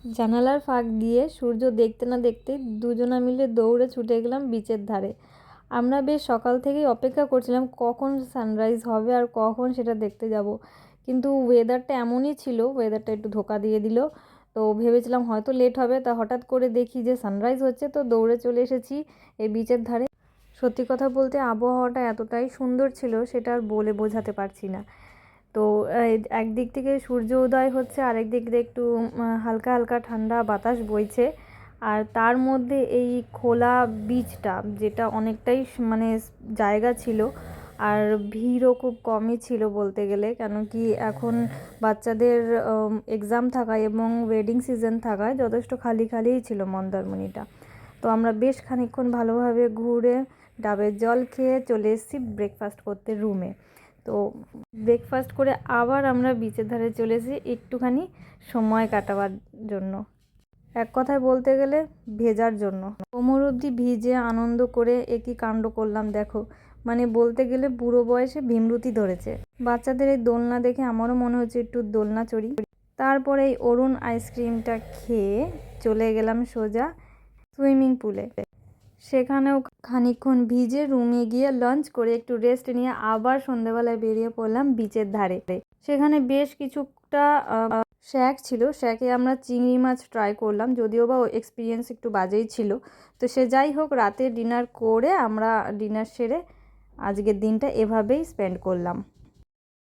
জানালার ফাঁক দিয়ে সূর্য দেখতে না দেখতে দুজনা মিলে দৌড়ে ছুটে গেলাম বিচের ধারে। আমরা বেশ সকাল থেকেই অপেক্ষা করছিলাম কখন সানরাইজ হবে আর কখন সেটা দেখতে যাব। কিন্তু ওয়েদারটা এমনই ছিল, ওয়েদারটা একটু ধোকা দিয়ে দিল। তো ভেবেছিলাম হয়তো লেট হবে, তা হঠাৎ করে দেখি যে সানরাইজ হচ্ছে, তো দৌড়ে চলে এসেছি এই বিচের ধারে। সত্যি কথা বলতে আবহাওয়াটা এতটাই সুন্দর ছিল সেটা আর বলে বোঝাতে পারছি না। তো একদিক থেকে সূর্য উদয় হচ্ছে, আরেক দিক দিয়ে একটু হালকা হালকা ঠান্ডা বাতাস বইছে, আর তার মধ্যে এই খোলা বীচটা যেটা অনেকটাই মানে জায়গা ছিল, আর ভিড়ও খুব কমই ছিল বলতে গেলে, কেন কি এখন বাচ্চাদের এক্সাম থাকায় এবং ওয়েডিং সিজন থাকায় যথেষ্ট খালি খালিই ছিল মন্দারমণিটা। তো আমরা বেশ খানিকক্ষণ ভালোভাবে ঘুরে ডাবের জল খেয়ে চলে এসেছি ব্রেকফাস্ট করতে রুমে। তো ব্রেকফাস্ট করে আবার আমরা বিচের ধারে চলে এসেছি একটুখানি সময় কাটাবার জন্য, এক কথায় বলতে গেলে ভেজার জন্য। কোমর অবধি ভিজে আনন্দ করে একই কাণ্ড করলাম দেখো, মানে বলতে গেলে বুড়ো বয়সে ভীমরুতি ধরেছে। বাচ্চাদের এই দোলনা দেখে আমারও মনে হচ্ছে একটু দোলনা চড়ি। তারপরে এই অরুণ আইসক্রিমটা খেয়ে চলে গেলাম সোজা সুইমিং পুলে। সেখানেও খানিকক্ষণ ভিজে রুমে গিয়ে লাঞ্চ করে একটু রেস্ট নিয়ে আবার সন্ধ্যেবেলায় বেরিয়ে পড়লাম বিচের ধারে। সেখানে বেশ কিছুটা শ্যাক ছিল, শ্যাকে আমরা চিংড়ি মাছ ট্রাই করলাম, যদিও বা এক্সপিরিয়েন্স একটু বাজেই ছিল। তো সে যাই হোক, রাতে ডিনার করে আমরা ডিনার সেরে আজকের দিনটা এভাবেই স্পেন্ড করলাম।